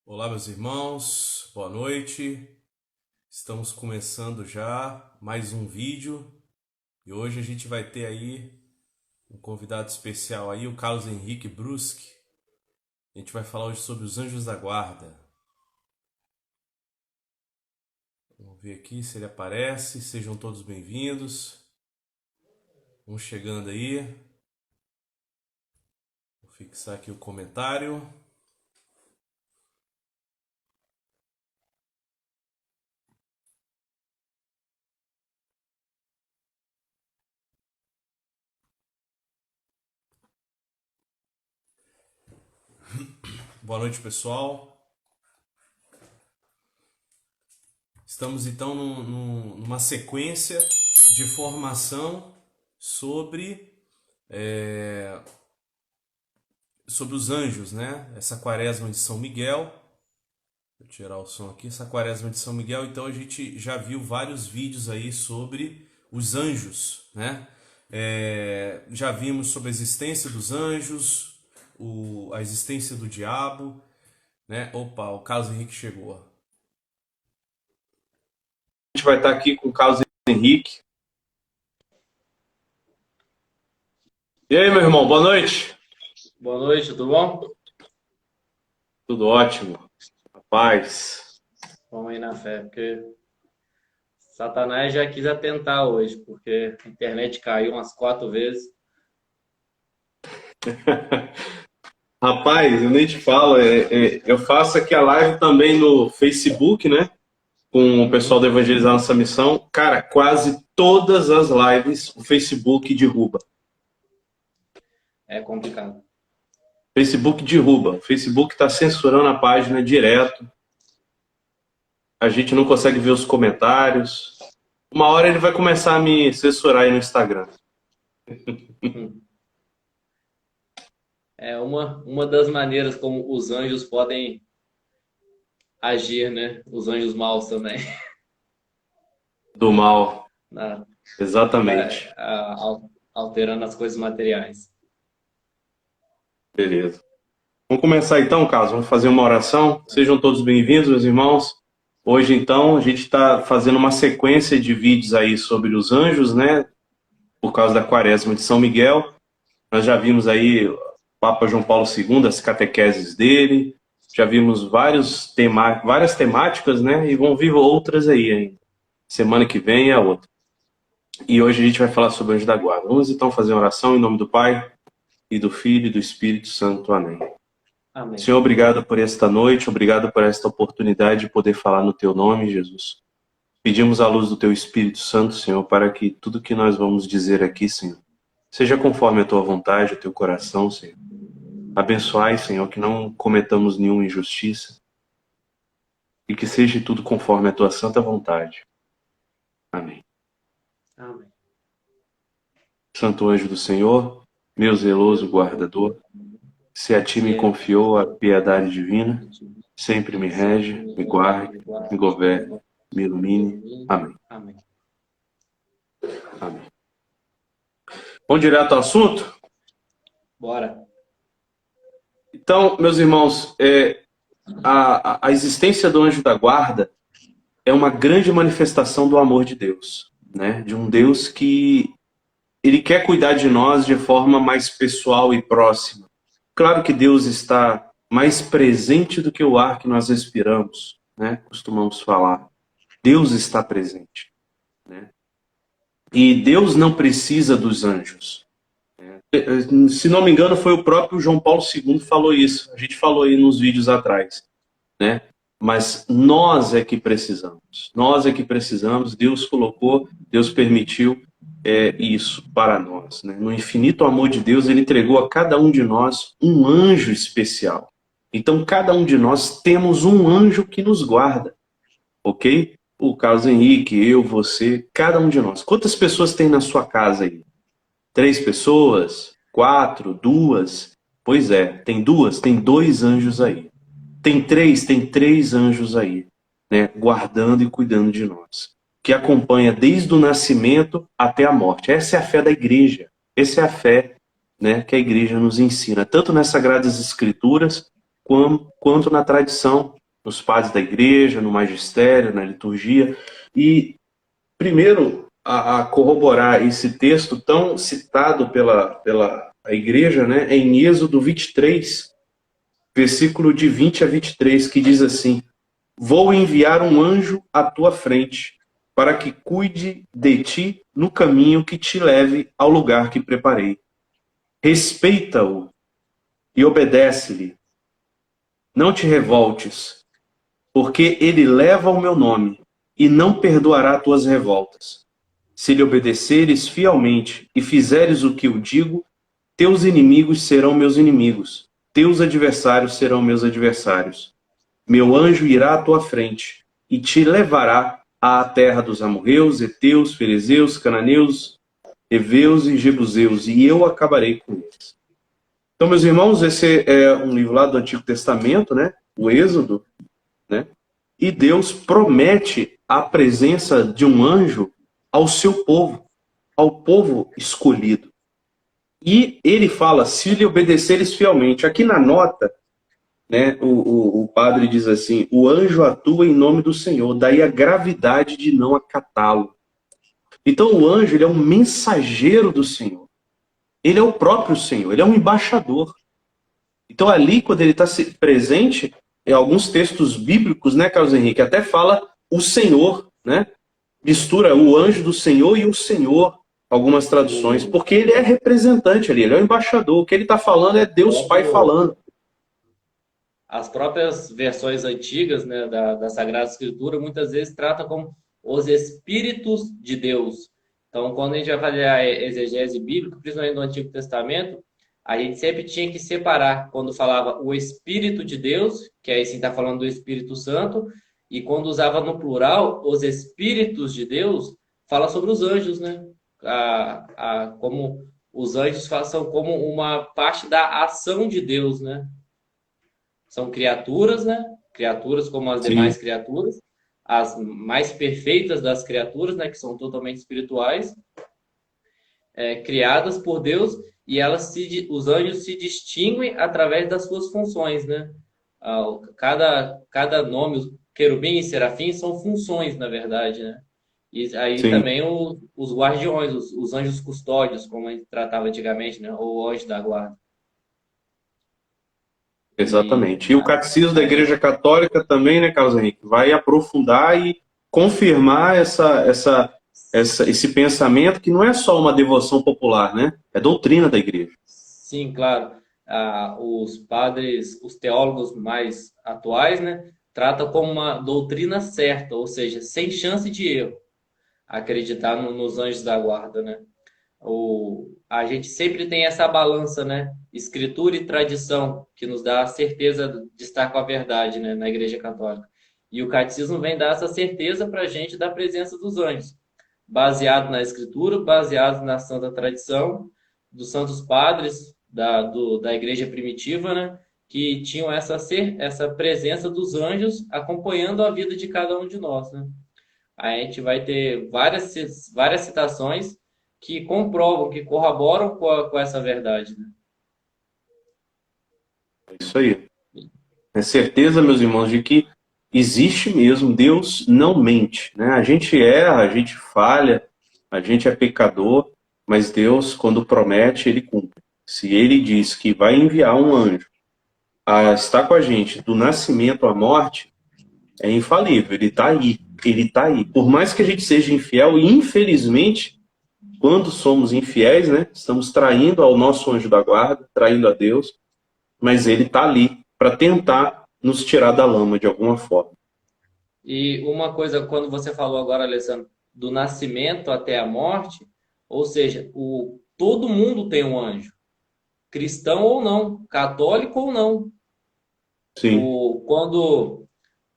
Olá, meus irmãos, boa noite. Estamos começando já mais um vídeo e hoje a gente vai ter aí um convidado especial aí, o Carlos Henrique Bruschi. A gente vai falar hoje sobre os anjos da guarda. Vamos ver aqui se ele aparece. Sejam todos bem-vindos. Vamos chegando aí. Vou fixar aqui o comentário. Boa noite, pessoal. Estamos então numa sequência de formação sobre os anjos, né? Essa quaresma de São Miguel. Vou tirar o som aqui. Essa quaresma de São Miguel. Então a gente já viu vários vídeos aí sobre os anjos, né? Já vimos sobre a existência dos anjos, a existência do diabo, né? Opa, o Carlos Henrique chegou. A gente vai estar aqui com o Carlos Henrique. E aí, meu irmão, boa noite. Boa noite, tudo bom? Tudo ótimo. Paz. Vamos aí na fé, porque Satanás já quis atentar hoje, porque a internet caiu umas 4 vezes. Rapaz, eu nem te falo, eu faço aqui a live também no Facebook, né? Com o pessoal do Evangelizar Nossa Missão. Cara, quase todas as lives o Facebook derruba. É complicado. Facebook derruba. O Facebook está censurando a página direto. A gente não consegue ver os comentários. Uma hora ele vai começar a me censurar aí no Instagram. É uma das maneiras como os anjos podem agir, né? Os anjos maus também. Do mal. Na- Exatamente. Alterando as coisas materiais. Beleza. Vamos começar então, Carlos. Vamos fazer uma oração. Sejam todos bem-vindos, meus irmãos. Hoje, então, a gente está fazendo uma sequência de vídeos aí sobre os anjos, né? Por causa da quaresma de São Miguel. Nós já vimos aí o Papa João Paulo II, as catequeses dele. Já vimos várias temáticas, né? E vão vir outras aí ainda. Semana que vem é a outra. E hoje a gente vai falar sobre o anjo da guarda. Vamos então fazer uma oração em nome do Pai, e do Filho e do Espírito Santo. Amém. Amém. Senhor, obrigado por esta noite, obrigado por esta oportunidade de poder falar no Teu nome, Jesus. Pedimos a luz do Teu Espírito Santo, Senhor, para que tudo que nós vamos dizer aqui, Senhor, seja conforme a Tua vontade, o Teu coração, Senhor. Abençoai, Senhor, que não cometamos nenhuma injustiça e que seja tudo conforme a Tua santa vontade. Amém. Amém. Santo anjo do Senhor, meu zeloso guardador, se a Ti me confiou a piedade divina, sempre me rege, me guarde, me governe, me ilumine. Amém. Amém. Amém. Vamos direto ao assunto? Bora. Então, meus irmãos, a existência do anjo da guarda é uma grande manifestação do amor de Deus, né? De um Deus que ele quer cuidar de nós de forma mais pessoal e próxima. Claro que Deus está mais presente do que o ar que nós respiramos, né? Costumamos falar. Deus está presente, né? E Deus não precisa dos anjos. Se não me engano, foi o próprio João Paulo II que falou isso. A gente falou aí nos vídeos atrás, né? Mas nós é que precisamos. Nós é que precisamos. Deus colocou, Deus permitiu isso para nós, né? No infinito amor de Deus, Ele entregou a cada um de nós um anjo especial. Então, cada um de nós temos um anjo que nos guarda, ok? O Carlos Henrique, eu, você, cada um de nós. Quantas pessoas tem na sua casa aí? 3 pessoas? 4? 2? Pois é, tem 2, tem 2 anjos aí. Tem 3 anjos aí, né? Guardando e cuidando de nós. Que acompanha desde o nascimento até a morte. Essa é a fé da igreja. Essa é a fé, né, que a igreja nos ensina, tanto nas Sagradas Escrituras quanto na tradição nos padres da igreja, no magistério, na liturgia. E, primeiro, a corroborar esse texto tão citado pela a igreja, né, é em Êxodo 23, versículo de 20 a 23, que diz assim: Vou enviar um anjo à tua frente, para que cuide de ti no caminho que te leve ao lugar que preparei. Respeita-o e obedece-lhe. Não te revoltes, porque ele leva o meu nome e não perdoará tuas revoltas. Se lhe obedeceres fielmente e fizeres o que eu digo, teus inimigos serão meus inimigos, teus adversários serão meus adversários. Meu anjo irá à tua frente e te levará à terra dos amorreus, heteus, ferezeus, cananeus, heveus e jebuseus, e eu acabarei com eles. Então, meus irmãos, esse é um livro lá do Antigo Testamento, né? O Êxodo, né? E Deus promete a presença de um anjo ao seu povo, ao povo escolhido. E ele fala, se lhe obedeceres fielmente. Aqui na nota, né, o padre diz assim, o anjo atua em nome do Senhor, daí a gravidade de não acatá-lo. Então o anjo, ele é um mensageiro do Senhor. Ele é o próprio Senhor, ele é um embaixador. Então ali, quando ele está presente, em alguns textos bíblicos, né, Carlos Henrique, até fala o Senhor, né? Mistura o anjo do Senhor e o Senhor, algumas traduções, porque ele é representante ali, ele é o embaixador. O que ele está falando é Deus Pai falando. As próprias versões antigas, né, da Sagrada Escritura muitas vezes tratam como os Espíritos de Deus. Então, quando a gente vai fazer a exegese bíblica, principalmente no Antigo Testamento, a gente sempre tinha que separar quando falava o Espírito de Deus, que aí sim está falando do Espírito Santo, e quando usava no plural os Espíritos de Deus, fala sobre os anjos, né? Como os anjos são como uma parte da ação de Deus, né? São criaturas, né? Criaturas como as demais criaturas, as mais perfeitas das criaturas, né? Que são totalmente espirituais, criadas por Deus, e os anjos se distinguem através das suas funções, né? Cada nome, querubim e serafim, são funções, na verdade, né? E aí também os guardiões, os anjos custódios, como a gente tratava antigamente, né? Ou anjo da guarda. Exatamente. E o Catecismo da Igreja Católica também, né, Carlos Henrique, vai aprofundar e confirmar esse pensamento que não é só uma devoção popular, né? É doutrina da Igreja. Sim, claro. Os padres, os teólogos mais atuais, né, tratam como uma doutrina certa, ou seja, sem chance de erro, acreditar nos anjos da guarda, né? A gente sempre tem essa balança, né? Escritura e tradição, que nos dá a certeza de estar com a verdade, né? Na Igreja Católica. E o catecismo vem dar essa certeza para a gente da presença dos anjos, baseado na Escritura, baseado na santa tradição dos santos padres da Igreja primitiva, né? Que tinham essa presença dos anjos acompanhando a vida de cada um de nós, né? A gente vai ter várias citações que comprovam, que corroboram com essa verdade, né? É isso aí. É certeza, meus irmãos, de que existe mesmo, Deus não mente, né? A gente erra, a gente falha, a gente é pecador, mas Deus, quando promete, Ele cumpre. Se Ele diz que vai enviar um anjo a estar com a gente do nascimento à morte, é infalível, Ele está aí, Ele está aí. Por mais que a gente seja infiel, e infelizmente, quando somos infiéis, né, estamos traindo ao nosso anjo da guarda, traindo a Deus, mas Ele está ali para tentar nos tirar da lama de alguma forma. E uma coisa, quando você falou agora, Alessandro, do nascimento até a morte, ou seja, todo mundo tem um anjo, cristão ou não, católico ou não. Sim.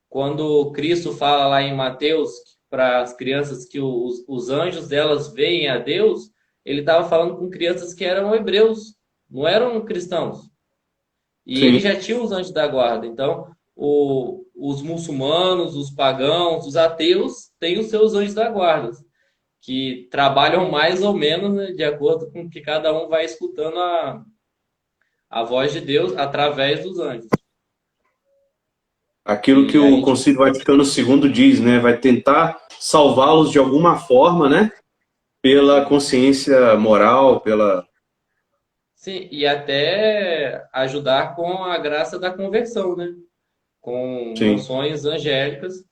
Quando Cristo fala lá em Mateus para as crianças que os anjos delas veem a Deus, ele estava falando com crianças que eram hebreus, não eram cristãos. E Sim. ele já tinha os anjos da guarda. Então, os muçulmanos, os pagãos, os ateus têm os seus anjos da guarda, que trabalham mais ou menos, né, de acordo com que cada um vai escutando a voz de Deus através dos anjos. Aquilo que E o aí, Concílio Vaticano II diz, né? Vai tentar salvá-los de alguma forma, né? Pela consciência moral, pela... sim, e até ajudar com a graça da conversão, né? Com Sim, moções angélicas,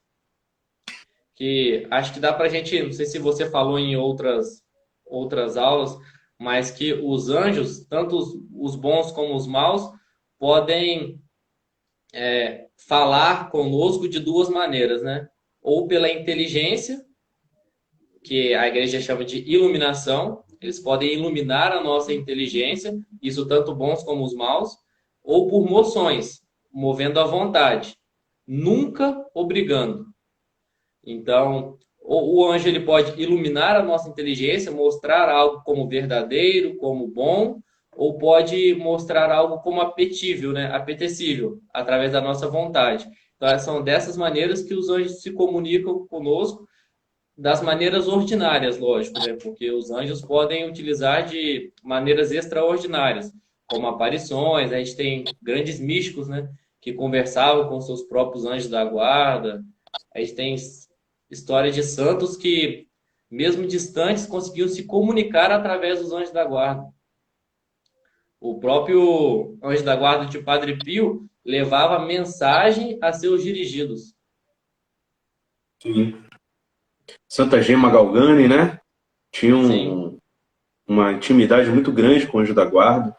que acho que dá para a gente, não sei se você falou em outras aulas, mas que os anjos, tanto os bons como os maus, podem falar conosco de duas maneiras, né? Ou pela inteligência, que a igreja chama de iluminação, eles podem iluminar a nossa inteligência, isso tanto bons como os maus, ou por moções, movendo a vontade, nunca obrigando. Então, o anjo ele pode iluminar a nossa inteligência, mostrar algo como verdadeiro, como bom, ou pode mostrar algo como apetível, né? Apetecível, através da nossa vontade. Então, são dessas maneiras que os anjos se comunicam conosco, das maneiras ordinárias, lógico, né? Porque os anjos podem utilizar de maneiras extraordinárias, como aparições, a gente tem grandes místicos, né? Que conversavam com seus próprios anjos da guarda. A gente tem história de santos que, mesmo distantes, conseguiam se comunicar através dos anjos da guarda. O próprio anjo da guarda de Padre Pio levava mensagem a seus dirigidos. sim. Santa Gema Galgani, né? Tinha Sim. uma intimidade muito grande com o anjo da guarda.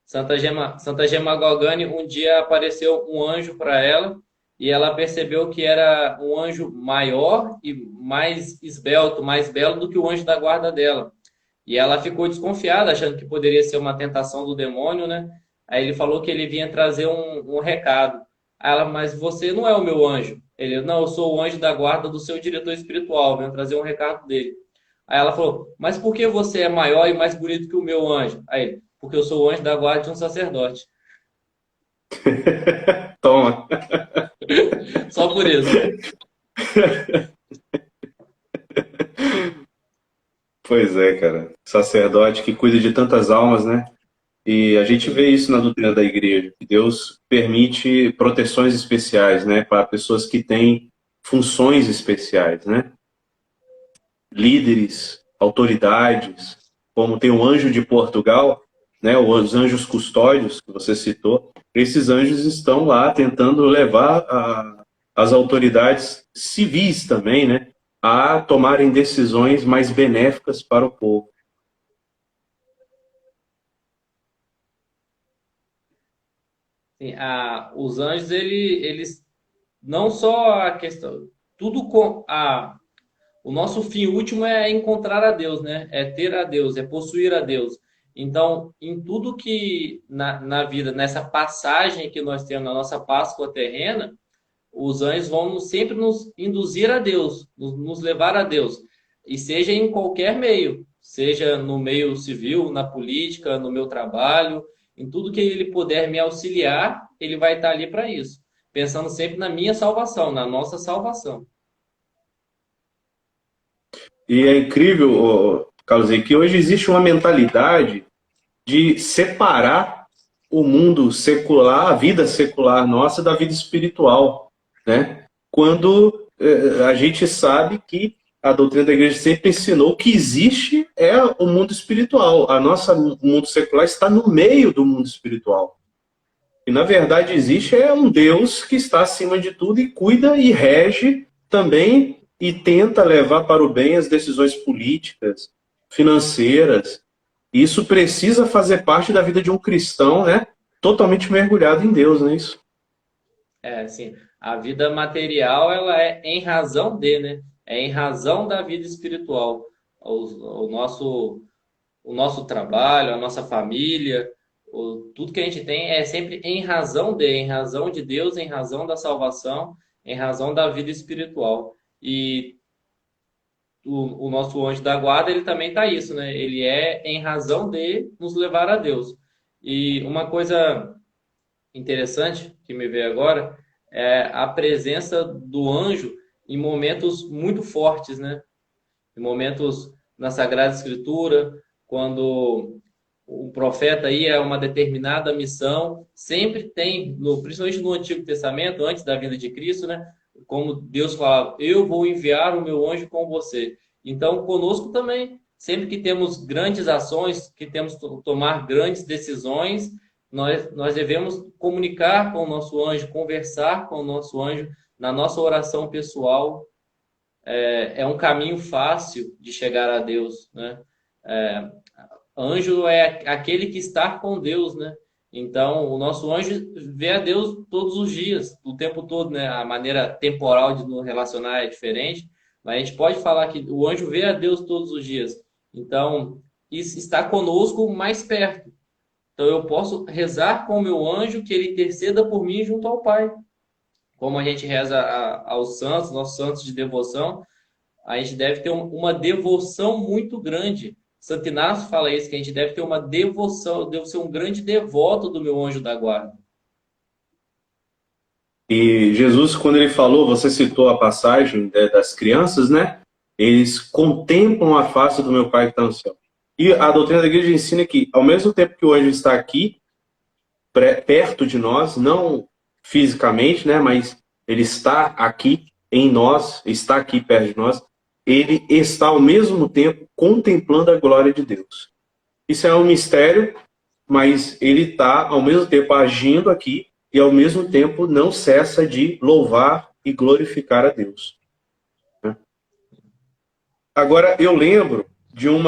Santa Gema Galgani, um dia apareceu um anjo para ela e ela percebeu que era um anjo maior e mais esbelto, mais belo do que o anjo da guarda dela. E ela ficou desconfiada, achando que poderia ser uma tentação do demônio, né? Aí ele falou que ele vinha trazer um recado. Aí ela, mas você não é o meu anjo. Ele, não, eu sou o anjo da guarda do seu diretor espiritual, venho trazer um recado dele. Aí ela falou, mas por que você é maior e mais bonito que o meu anjo? Aí ele, porque eu sou o anjo da guarda de um sacerdote. Toma. Só por isso. Pois é, cara. Sacerdote que cuida de tantas almas, né? E a gente vê Sim. isso na doutrina da igreja, que Deus permite proteções especiais, né, para pessoas que têm funções especiais, né? Líderes, autoridades, como tem o anjo de Portugal, né, os anjos custódios que você citou, esses anjos estão lá tentando levar as autoridades civis também, né, a tomarem decisões mais benéficas para o povo. Sim, os anjos, eles não só a questão, tudo com o nosso fim último é encontrar a Deus, né? É ter a Deus, é possuir a Deus. Então, em tudo que na vida, nessa passagem que nós temos na nossa Páscoa terrena, os anjos vão sempre nos induzir a Deus, nos levar a Deus. E seja em qualquer meio, seja no meio civil, na política, no meu trabalho, em tudo que ele puder me auxiliar, ele vai estar ali para isso. Pensando sempre na minha salvação, na nossa salvação. E é incrível, Carlos, que hoje existe uma mentalidade de separar o mundo secular, a vida secular nossa, da vida espiritual, né? Quando a gente sabe que a doutrina da igreja sempre ensinou que existe o mundo espiritual. A nossa mundo secular está no meio do mundo espiritual. E na verdade existe um Deus que está acima de tudo e cuida e rege também e tenta levar para o bem as decisões políticas, financeiras. Isso precisa fazer parte da vida de um cristão, né? Totalmente mergulhado em Deus, não é isso? É, assim, a vida material, ela é em razão de, né? É em razão da vida espiritual. O nosso trabalho, a nossa família, tudo que a gente tem é sempre em razão de Deus, em razão da salvação, em razão da vida espiritual. E o nosso anjo da guarda, ele também está isso, né? Ele é em razão de nos levar a Deus. E uma coisa interessante que me veio agora é a presença do anjo em momentos muito fortes, né? Em momentos na Sagrada Escritura, quando o profeta aí é uma determinada missão, sempre tem, principalmente no Antigo Testamento, antes da vinda de Cristo, né? Como Deus falava, eu vou enviar o meu anjo com você. Então, conosco também, sempre que temos grandes ações, que temos que tomar grandes decisões, nós devemos comunicar com o nosso anjo, conversar com o nosso anjo na nossa oração pessoal. É um caminho fácil de chegar a Deus, né? É, Anjo é aquele que está com Deus, né? Então, o nosso anjo vê a Deus todos os dias, o tempo todo, né? A maneira temporal de nos relacionar é diferente, mas a gente pode falar que o anjo vê a Deus todos os dias. Então, isso está conosco mais perto. Então, eu posso rezar com o meu anjo que ele interceda por mim junto ao Pai. Como a gente reza aos santos, nossos santos de devoção, a gente deve ter uma devoção muito grande. Santo Inácio fala isso, que a gente deve ter uma devoção, eu devo ser um grande devoto do meu anjo da guarda. E Jesus, quando ele falou, você citou a passagem das crianças, né? Eles contemplam a face do meu Pai que está no céu. E a doutrina da igreja ensina que, ao mesmo tempo que o anjo está aqui, perto de nós, não fisicamente, né? Mas ele está aqui em nós, está aqui perto de nós, ele está ao mesmo tempo contemplando a glória de Deus. Isso é um mistério, mas ele está ao mesmo tempo agindo aqui e ao mesmo tempo não cessa de louvar e glorificar a Deus. Agora, eu lembro de um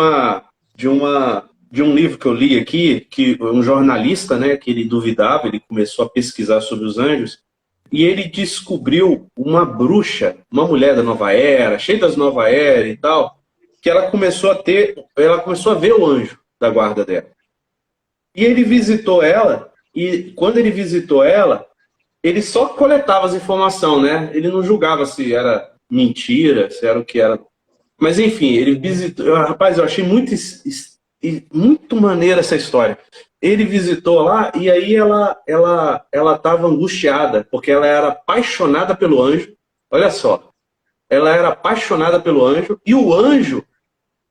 livro que eu li aqui, que um jornalista, né, que ele duvidava, ele começou a pesquisar sobre os anjos, e ele descobriu uma bruxa, uma mulher da Nova Era, cheia das Nova Era e tal, que ela começou a ver o anjo da guarda dela. E ele visitou ela, e quando ele visitou ela, ele só coletava as informações, né? Ele não julgava se era mentira, se era o que era. Mas enfim, ele visitou. Rapaz, eu achei muito maneira essa história. Ele visitou lá e aí ela estava angustiada, porque ela era apaixonada pelo anjo. Olha só, ela era apaixonada pelo anjo e o anjo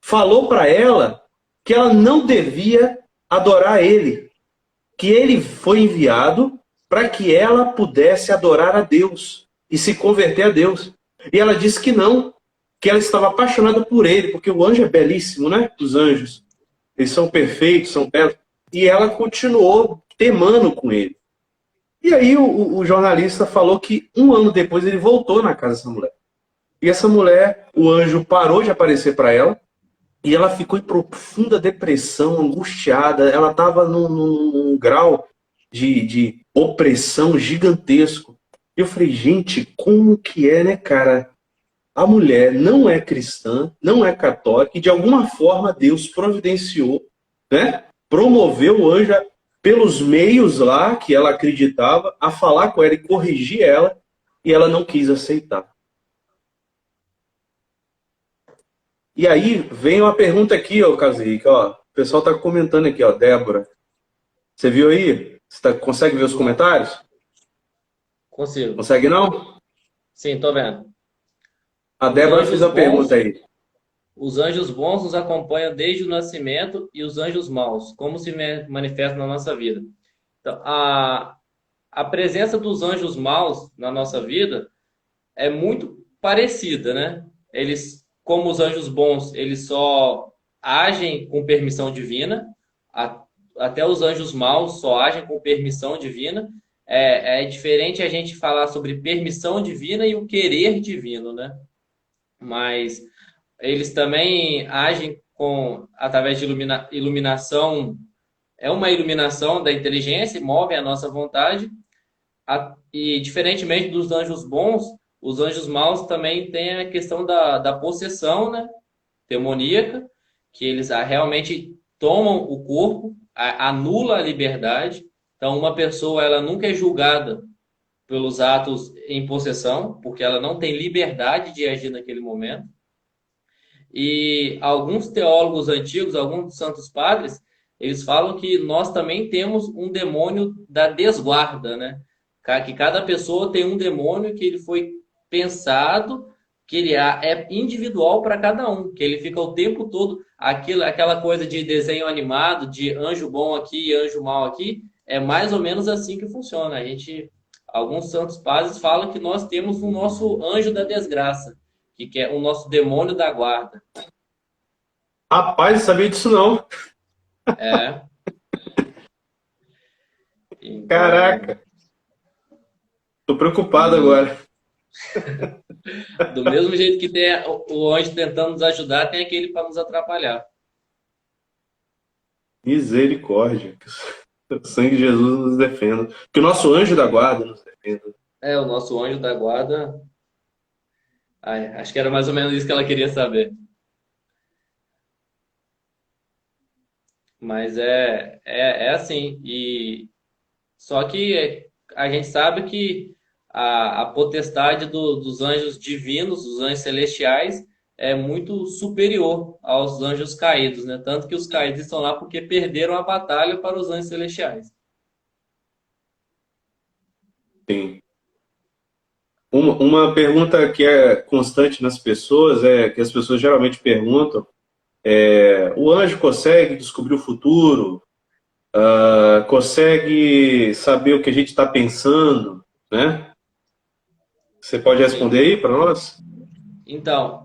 falou para ela que ela não devia adorar ele, que ele foi enviado para que ela pudesse adorar a Deus e se converter a Deus. E ela disse que não, que ela estava apaixonada por ele, porque o anjo é belíssimo, né? Os anjos, eles são perfeitos, são belos. E ela continuou temando com ele. E aí o jornalista falou que um ano depois ele voltou na casa dessa mulher. E essa mulher, o anjo parou de aparecer para ela, e ela ficou em profunda depressão, angustiada. Ela estava num grau de opressão gigantesco. Eu falei, gente, como que é, né, cara? A mulher não é cristã, não é católica, e de alguma forma Deus providenciou, né? Promoveu o anjo pelos meios lá que ela acreditava a falar com ela e corrigir ela, e ela não quis aceitar. E aí vem uma pergunta aqui, ó, Cazique, ó. O pessoal tá comentando aqui, ó, Débora. Você viu aí? Você consegue ver os comentários? Consigo. Consegue não? Sim, tô vendo. A Os Débora fez anjos a pergunta bons, aí. os anjos bons nos acompanham desde o nascimento e os anjos maus, como se manifestam na nossa vida. Então, a presença dos anjos maus na nossa vida é muito parecida, né? Eles, como os anjos bons, eles só agem com permissão divina, até os anjos maus só agem com permissão divina. É diferente a gente falar sobre permissão divina e o querer divino, né? Mas eles também agem através de iluminação, é uma iluminação da inteligência, movem a nossa vontade, e diferentemente dos anjos bons, os anjos maus também têm a questão da possessão, né, demoníaca, que eles realmente tomam o corpo, anula a liberdade. Então, uma pessoa ela nunca é julgada pelos atos em possessão, porque ela não tem liberdade de agir naquele momento. E alguns teólogos antigos, alguns santos padres, eles falam que nós também temos um demônio da desguarda, né? Que cada pessoa tem um demônio que ele foi pensado que ele é individual para cada um, que ele fica o tempo todo, aquela coisa de desenho animado, de anjo bom aqui e anjo mal aqui, é mais ou menos assim que funciona. Alguns santos padres falam que nós temos o nosso anjo da desgraça, que é o nosso demônio da guarda. Rapaz, não sabia disso não. É. Então, Caraca, tô preocupado e agora. do mesmo jeito que tem o anjo tentando nos ajudar, tem aquele para nos atrapalhar. Misericórdia. Que o sangue de Jesus nos defenda. Que o nosso anjo da guarda nos defenda. É, o nosso anjo da guarda. Ai, acho que era mais ou menos isso que ela queria saber. Mas é assim. Só que a gente sabe que a potestade dos anjos divinos, dos anjos celestiais, é muito superior aos anjos caídos, né? Tanto que os caídos estão lá porque perderam a batalha para os anjos celestiais. Sim. Uma pergunta que é constante nas pessoas, que as pessoas geralmente perguntam, o anjo consegue descobrir o futuro? Consegue saber o que a gente está pensando, né? Você pode responder Sim. aí para nós? Então,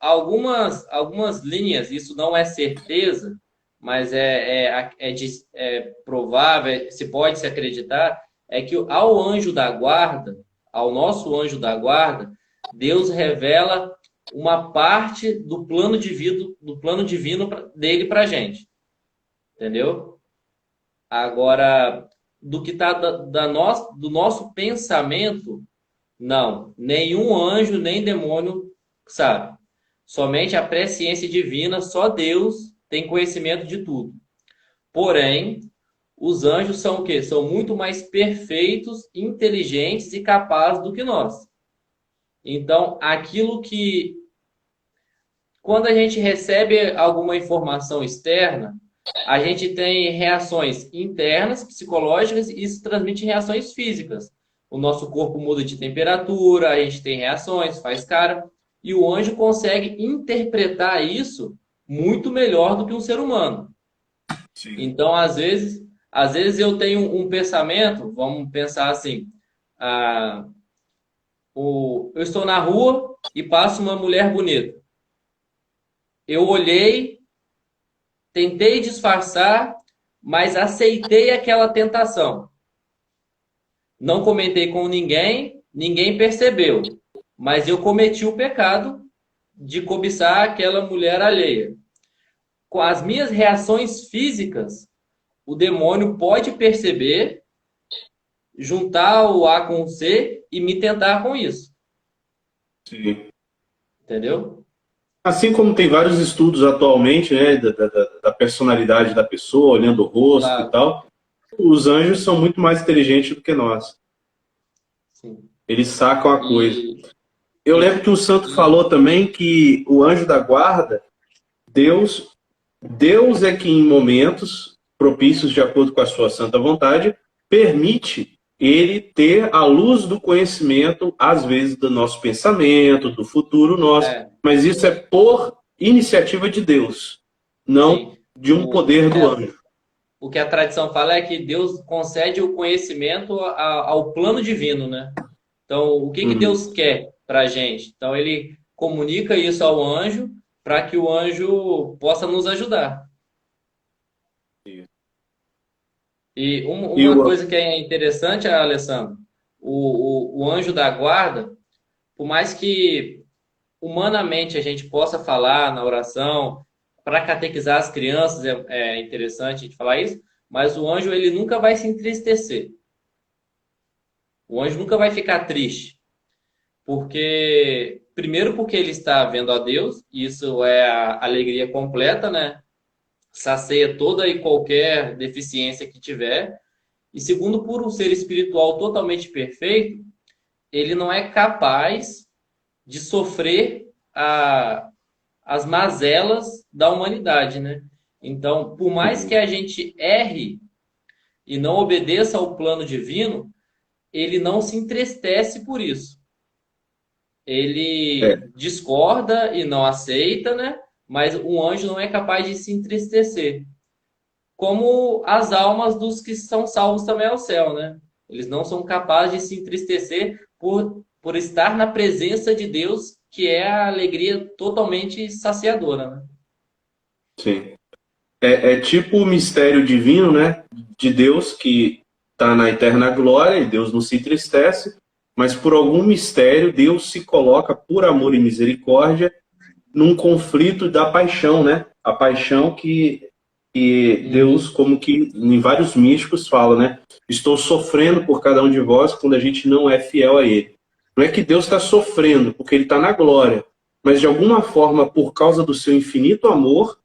algumas linhas, isso não é certeza, mas é provável, se pode se acreditar, é que ao anjo da guarda, ao nosso anjo da guarda, Deus revela uma parte do plano divino dele para a gente, entendeu? Agora, do que está do nosso pensamento, não, nenhum anjo nem demônio sabe. Somente a presciência divina, só Deus tem conhecimento de tudo. Porém, os anjos são o quê? São muito mais perfeitos, inteligentes e capazes do que nós. Então, quando a gente recebe alguma informação externa, a gente tem reações internas, psicológicas, e isso transmite reações físicas. O nosso corpo muda de temperatura, a gente tem reações, faz cara, e o anjo consegue interpretar isso muito melhor do que um ser humano. Sim. Então, às vezes eu tenho um pensamento, vamos pensar assim, ah, eu estou na rua e passa uma mulher bonita. Eu olhei, tentei disfarçar, mas aceitei aquela tentação. Não comentei com ninguém, ninguém percebeu, mas eu cometi o pecado de cobiçar aquela mulher alheia. Com as minhas reações físicas, o demônio pode perceber, juntar o A com o C e me tentar com isso. Sim. Entendeu? Assim como tem vários estudos atualmente, né, da personalidade da pessoa, olhando o rosto e Claro. tal, os anjos são muito mais inteligentes do que nós. Sim. Eles sacam a coisa. E Eu lembro isso. que um santo E, falou também que o anjo da guarda, Deus, Deus é que em momentos propícios de acordo com a sua santa vontade, permite ele ter a luz do conhecimento, às vezes, do nosso pensamento, do futuro nosso, é, mas isso é por iniciativa de Deus, não sim. de um poder do anjo. O que a tradição fala é que Deus concede o conhecimento ao plano divino, né? Então, o que Uhum. Deus quer para a gente? Então, ele comunica isso ao anjo para que o anjo possa nos ajudar. E E uma o, coisa que é interessante, Alessandro, o anjo da guarda, por mais que humanamente a gente possa falar na oração, para catequizar as crianças é interessante a gente falar isso, mas o anjo ele nunca vai se entristecer. O anjo nunca vai ficar triste. Primeiro porque ele está vendo a Deus, e isso é a alegria completa, né? Sacia toda e qualquer deficiência que tiver. E segundo, por um ser espiritual totalmente perfeito, ele não é capaz de sofrer as mazelas da humanidade, né? Então, por mais que uhum. a gente erre e não obedeça ao plano divino, ele não se entristece por isso. ele É, discorda e não aceita, né? Mas o anjo não é capaz de se entristecer. Como as almas dos que são salvos também ao céu, né? Eles não são capazes de se entristecer por estar na presença de Deus, que é a alegria totalmente saciadora, né? sim. É tipo o mistério divino, né? De Deus que está na eterna glória e Deus não se entristece, mas por algum mistério Deus se coloca, por amor e misericórdia, num conflito da paixão, né? A paixão que Deus, Uhum. como que em vários místicos fala, né? Estou sofrendo por cada um de vós quando a gente não é fiel a Ele. Não é que Deus está sofrendo porque Ele está na glória, mas de alguma forma, por causa do seu infinito amor,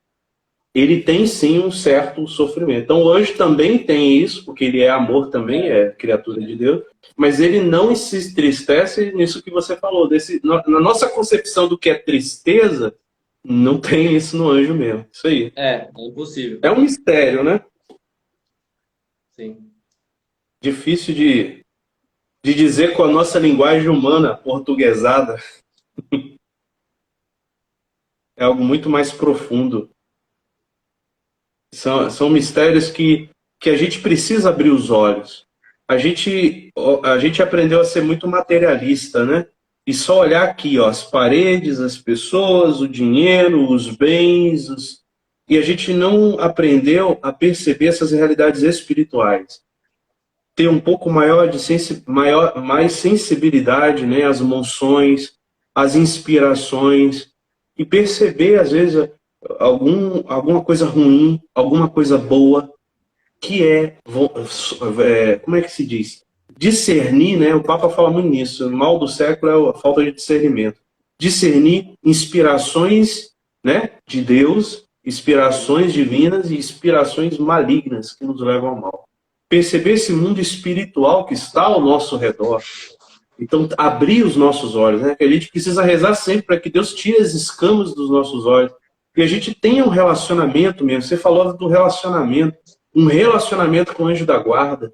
ele tem sim um certo sofrimento. Então o anjo também tem isso, porque ele é amor também, É, é criatura de Deus, mas ele não se entristece nisso que você falou. Na nossa concepção do que é tristeza, não tem isso no anjo mesmo. Isso aí. é impossível. É um mistério, né? Sim. Difícil de dizer com a nossa linguagem humana, portuguesada. É algo muito mais profundo. São mistérios que a gente precisa abrir os olhos. A gente aprendeu a ser muito materialista, né? E só olhar aqui, ó, as paredes, as pessoas, o dinheiro, os bens, e a gente não aprendeu a perceber essas realidades espirituais. Ter um pouco maior mais sensibilidade, né, às emoções, às inspirações, e perceber, às vezes, alguma coisa ruim, alguma coisa boa, que como é que se diz? Discernir, né? O Papa fala muito nisso. O mal do século é a falta de discernimento. Discernir inspirações, né, de Deus, inspirações divinas e inspirações malignas que nos levam ao mal. Perceber esse mundo espiritual que está ao nosso redor. Então, abrir os nossos olhos, né? Que a gente precisa rezar sempre para que Deus tire as escamas dos nossos olhos. E a gente tenha um relacionamento mesmo. Você falou do relacionamento. Um relacionamento com o anjo da guarda.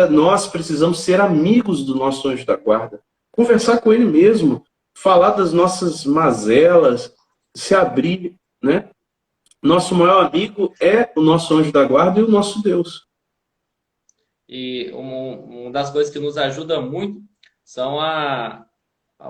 Nós precisamos ser amigos do nosso anjo da guarda. Conversar com ele mesmo. Falar das nossas mazelas. Se abrir, né? Nosso maior amigo é o nosso anjo da guarda e o nosso Deus. E uma das coisas que nos ajuda muito são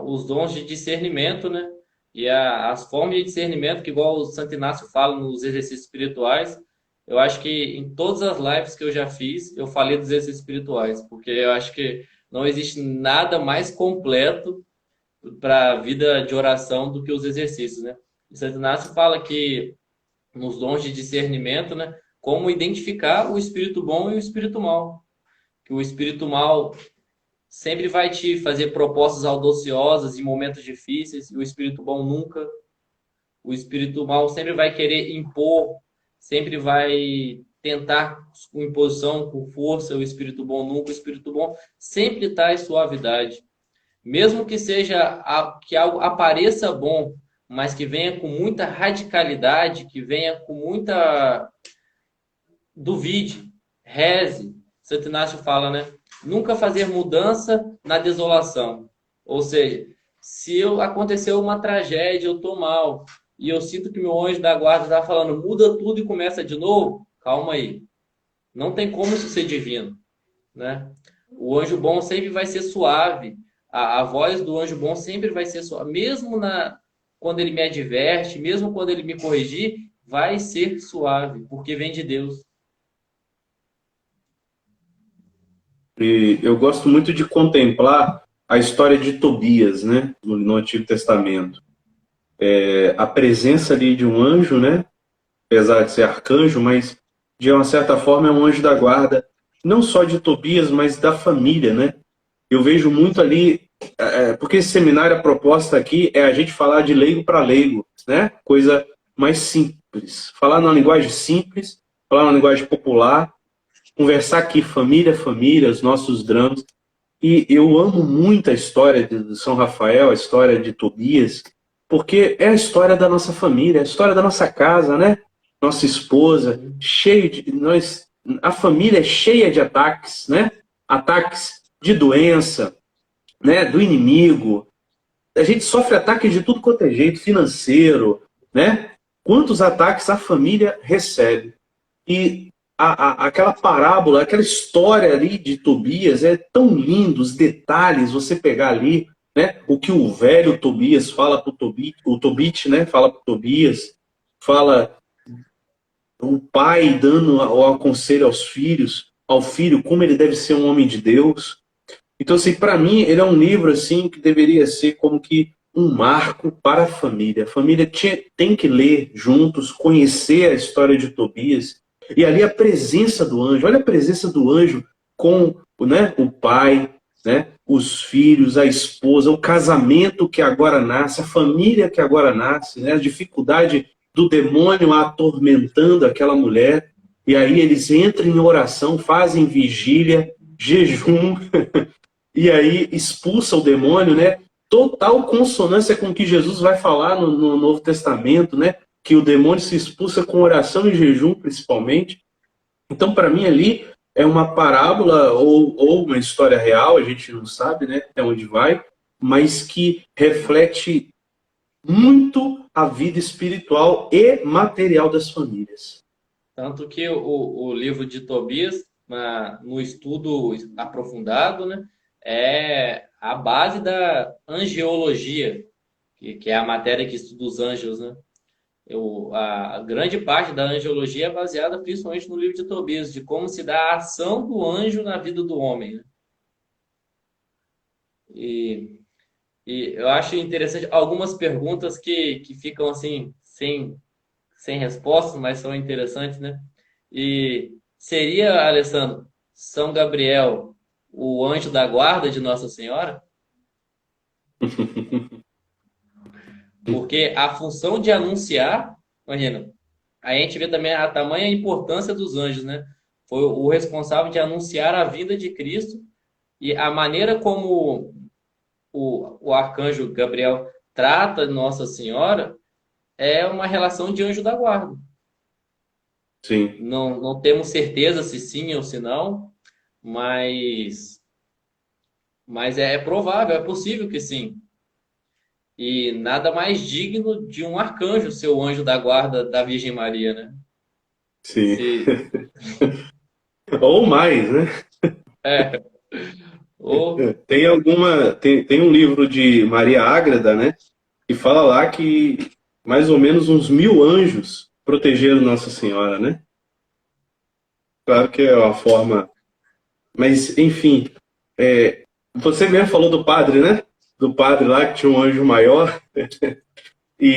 os dons de discernimento, né? E as formas de discernimento, que igual o Santo Inácio fala nos exercícios espirituais, eu acho que em todas as lives que eu já fiz, eu falei dos exercícios espirituais, porque eu acho que não existe nada mais completo para a vida de oração do que os exercícios, né? O Santo Inácio fala que nos dons de discernimento, né? Como identificar o espírito bom e o espírito mal. Que o espírito mal sempre vai te fazer propostas audaciosas em momentos difíceis, e o espírito bom nunca. O espírito mal sempre vai querer impor, sempre vai tentar com imposição, com força, o espírito bom nunca. O espírito bom sempre traz suavidade. Mesmo que que algo apareça bom, mas que venha com muita radicalidade, que venha com muita duvide, reze. Santo Inácio fala, né? Nunca fazer mudança na desolação. Ou seja, se aconteceu uma tragédia, eu estou mal, e eu sinto que meu anjo da guarda está falando, muda tudo e começa de novo, calma aí. Não tem como isso ser divino, né? O anjo bom sempre vai ser suave. A voz do anjo bom sempre vai ser suave. Quando ele me adverte, mesmo quando ele me corrigir, vai ser suave, porque vem de Deus. E eu gosto muito de contemplar a história de Tobias, né, no Antigo Testamento. A presença ali de um anjo, né, apesar de ser arcanjo, mas de uma certa forma é um anjo da guarda, não só de Tobias, mas da família, né? Eu vejo muito ali, porque esse seminário, a proposta aqui é a gente falar de leigo para leigo, né? Coisa mais simples. Falar numa linguagem simples, falar numa linguagem popular, conversar aqui família a família, os nossos dramas. E eu amo muito a história de São Rafael, a história de Tobias, porque é a história da nossa família, é a história da nossa casa, né? Nossa esposa, a família é cheia de ataques, né? Ataques de doença, né? Do inimigo, a gente sofre ataques de tudo quanto é jeito, financeiro, né? Quantos ataques a família recebe? E aquela parábola, aquela história ali de Tobias é tão lindo, os detalhes, você pegar ali, né? O que o velho Tobias fala para o Tobit, né? Fala para o Tobias, fala o pai dando o conselho aos filhos, ao filho como ele deve ser um homem de Deus. Então, assim, para mim, ele é um livro assim que deveria ser como que um marco para a família. A família tem que ler juntos, conhecer a história de Tobias. E ali a presença do anjo, olha a presença do anjo com, né, o pai, né, os filhos, a esposa, o casamento que agora nasce, a família que agora nasce, né, a dificuldade do demônio atormentando aquela mulher. E aí eles entram em oração, fazem vigília, jejum, e aí expulsa o demônio, né? Total consonância com o que Jesus vai falar no Novo Testamento, né? Que o demônio se expulsa com oração e jejum, principalmente. Então, para mim, ali é uma parábola ou uma história real, a gente não sabe, né? Até onde vai, mas que reflete muito a vida espiritual e material das famílias. Tanto que o livro de Tobias, no estudo aprofundado, né, é a base da angiologia, que é a matéria que estuda os anjos, né? A grande parte da angiologia é baseada principalmente no livro de Tobias, de como se dá a ação do anjo na vida do homem, né? E, e eu acho interessante algumas perguntas que ficam assim, sem respostas, mas são interessantes, né? E seria, Alessandro, São Gabriel o anjo da guarda de Nossa Senhora? Porque a função de anunciar, imagina, a gente vê também a tamanha importância dos anjos, né? Foi o responsável de anunciar a vinda de Cristo e a maneira como o arcanjo Gabriel trata Nossa Senhora é uma relação de anjo da guarda. Sim. Não temos certeza se sim ou se não, mas é provável, é possível que sim. E nada mais digno de um arcanjo ser o anjo da guarda da Virgem Maria, né? Sim. Se, Ou mais, né? é, ou, Tem um livro de Maria Ágreda, né? Que fala lá que mais ou menos uns 1000 anjos protegeram Nossa Senhora, né? Claro que é uma forma. Mas, enfim, você mesmo falou do padre, né? Do padre lá que tinha um anjo maior. E,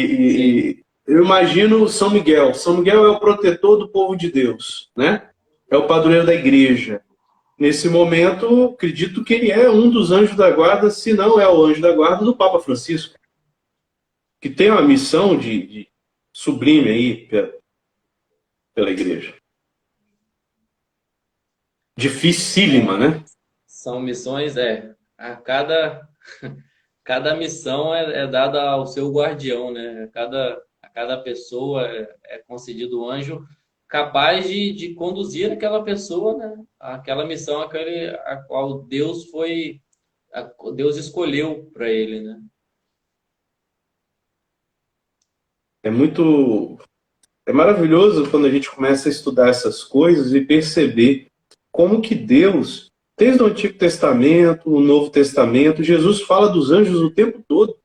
sim, eu imagino São Miguel. São Miguel é o protetor do povo de Deus, né? É o padroeiro da igreja. Nesse momento, acredito que ele é um dos anjos da guarda, se não é o anjo da guarda do Papa Francisco, que tem uma missão de sublime aí pela igreja. Dificílima, né? são missões, cada missão é dada ao seu guardião, né? A cada pessoa é concedido um anjo capaz de conduzir aquela pessoa, né? Aquela missão a qual Deus escolheu para ele, né? É muito. É maravilhoso quando a gente começa a estudar essas coisas e perceber como que Deus, desde o Antigo Testamento, o Novo Testamento, Jesus fala dos anjos o tempo todo.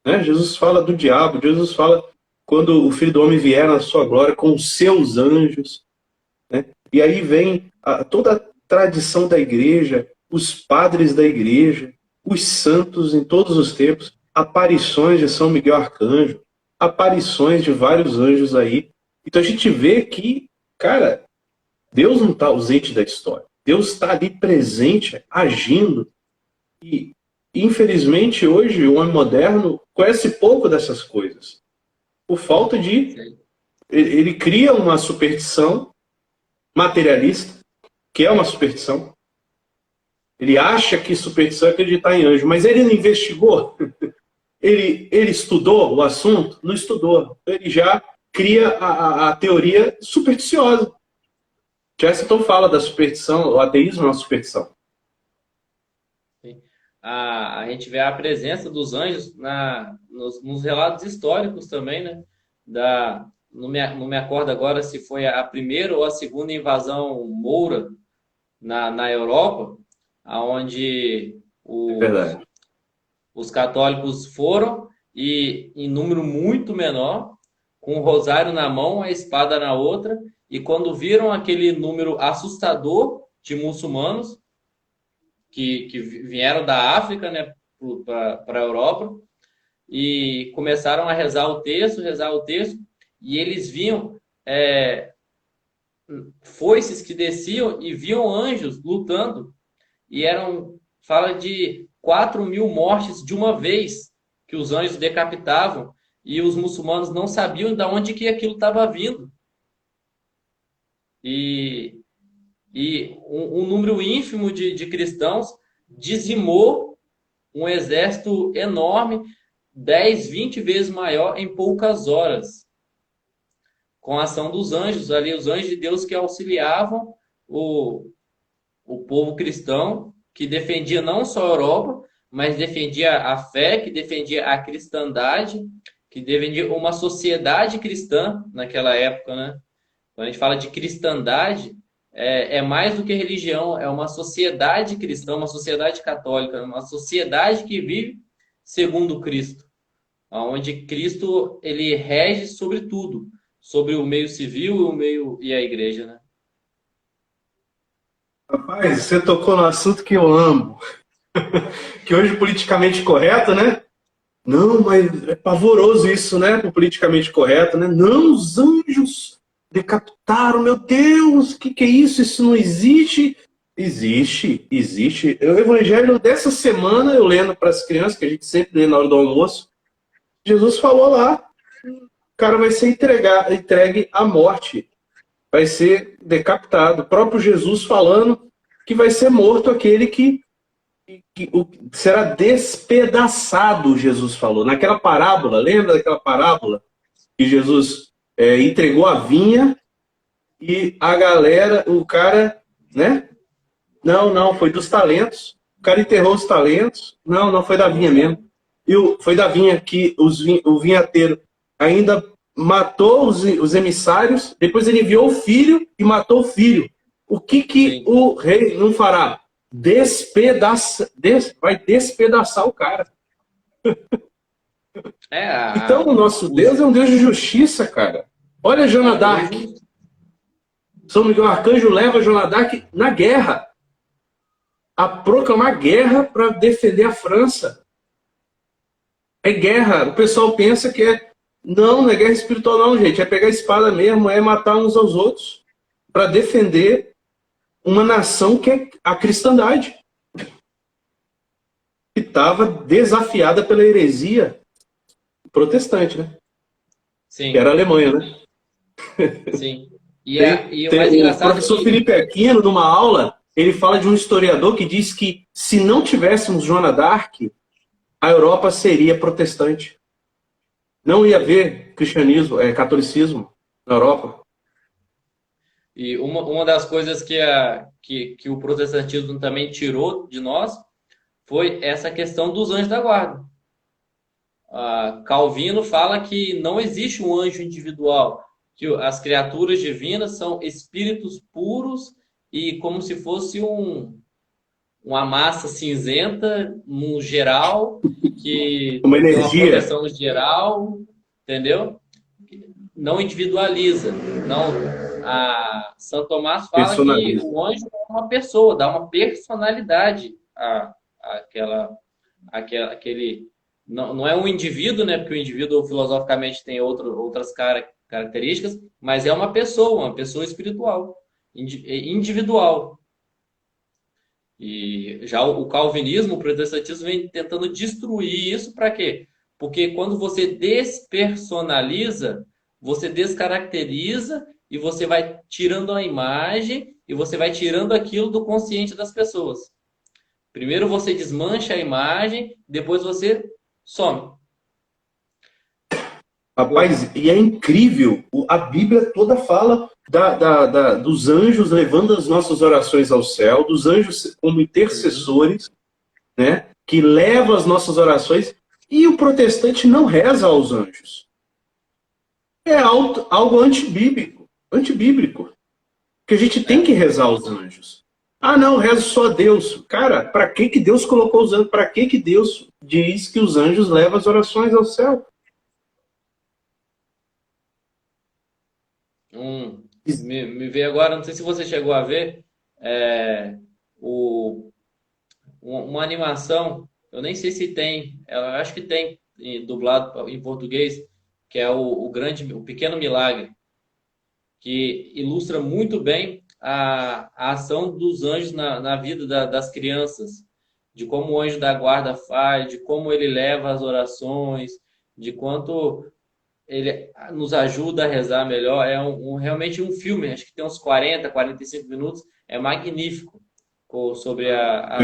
Né? Jesus fala do diabo, Jesus fala quando o Filho do Homem vier na sua glória com os seus anjos. Né? E aí vem toda a tradição da igreja, os padres da igreja, os santos em todos os tempos, aparições de São Miguel Arcanjo, aparições de vários anjos aí. Então a gente vê que, cara, Deus não está ausente da história. Deus está ali presente, agindo. E, infelizmente, hoje, o homem moderno conhece pouco dessas coisas. Por falta de... Sim. Ele cria uma superstição materialista, que é uma superstição. Ele acha que superstição é acreditar em anjo, mas ele não investigou. Ele estudou o assunto? Não estudou. Ele já cria a teoria supersticiosa. Chesterton fala da superstição, o ateísmo é uma superstição. Sim. a gente vê a presença dos anjos nos relatos históricos também, né? Não me acordo agora se foi a primeira ou a segunda invasão moura na Europa, aonde É verdade. os católicos foram e em número muito menor, com o rosário na mão, a espada na outra, e quando viram aquele número assustador de muçulmanos que vieram da África, né, para a Europa, e começaram a rezar o texto, e eles viam foices que desciam e viam anjos lutando, e fala de 4.000 mortes de uma vez que os anjos decapitavam, e os muçulmanos não sabiam de onde que aquilo estava vindo. E um número ínfimo de cristãos dizimou um exército enorme, 10, 20 vezes maior em poucas horas, com a ação dos anjos ali, os anjos de Deus que auxiliavam o povo cristão, que defendia não só a Europa, mas defendia a fé, que defendia a cristandade, que defendia uma sociedade cristã naquela época, né? Quando a gente fala de cristandade, é mais do que religião, é uma sociedade cristã, uma sociedade católica, uma sociedade que vive segundo Cristo, onde Cristo ele rege sobre tudo, sobre o meio civil e a igreja, né? Rapaz, você tocou no assunto que eu amo. Que hoje politicamente correto, né? Não, mas é pavoroso isso, né? O politicamente correto, né? Não, os anjos decapitaram, meu Deus, que é isso? Isso não existe. Existe, existe. O evangelho dessa semana, eu lendo para as crianças, que a gente sempre lê na hora do almoço, Jesus falou lá, o cara vai ser entregue à morte, vai ser decapitado. O próprio Jesus falando que vai ser morto aquele que será despedaçado, Jesus falou. Naquela parábola, lembra daquela parábola? Que Jesus entregou a vinha e a galera, o cara, né? Não, foi dos talentos. O cara enterrou os talentos. Não, foi da vinha mesmo. Foi da vinha que o vinhateiro ainda matou os emissários, depois ele enviou o filho e matou o filho. O que o rei não fará? Vai despedaçar o cara. Então o nosso Deus é um Deus de justiça, cara. Olha Joana d'Arc. São Miguel Arcanjo leva Joana d'Arc na guerra, a proclamar guerra para defender a França. É guerra. O pessoal pensa que não é guerra espiritual não, gente. É pegar a espada mesmo, é matar uns aos outros para defender uma nação que é a cristandade, que estava desafiada pela heresia protestante, né? Sim. Que era a Alemanha, né? Sim. O professor Felipe Aquino, numa aula, ele fala de um historiador que diz que se não tivéssemos Joana d'Arc, a Europa seria protestante. Não ia haver cristianismo, catolicismo na Europa. E uma das coisas que o protestantismo também tirou de nós foi essa questão dos anjos da guarda. Calvino fala que não existe um anjo individual, que as criaturas divinas são espíritos puros e como se fosse uma massa cinzenta no geral, que uma energia. Tem uma proteção geral, entendeu? Não individualiza. Santo Tomás fala que o anjo é uma pessoa, dá uma personalidade àquele. Não é um indivíduo, né? Porque o indivíduo filosoficamente tem outras características, mas é uma pessoa espiritual, individual. E já o calvinismo, o protestantismo vem tentando destruir isso para quê? Porque quando você despersonaliza, você descaracteriza e você vai tirando a imagem e você vai tirando aquilo do consciente das pessoas. Primeiro você desmancha a imagem, depois você some. Rapaz, e é incrível, a Bíblia toda fala dos anjos levando as nossas orações ao céu, dos anjos como intercessores, né? que leva as nossas orações, e o protestante não reza aos anjos. É algo antibíblico, antibíblico, que a gente tem que rezar aos anjos. Ah, não, rezo só a Deus. Cara, para que Deus colocou os anjos? Para que Deus diz que os anjos levam as orações ao céu? Me veio agora, não sei se você chegou a ver, é, o, uma animação, eu nem sei se tem, eu acho que tem dublado em português, que é o Pequeno Milagre, que ilustra muito bem a ação dos anjos na vida das crianças, de como o anjo da guarda faz, de como ele leva as orações, de quanto ele nos ajuda a rezar melhor. É realmente um filme, acho que tem uns 45 minutos, é magnífico sobre a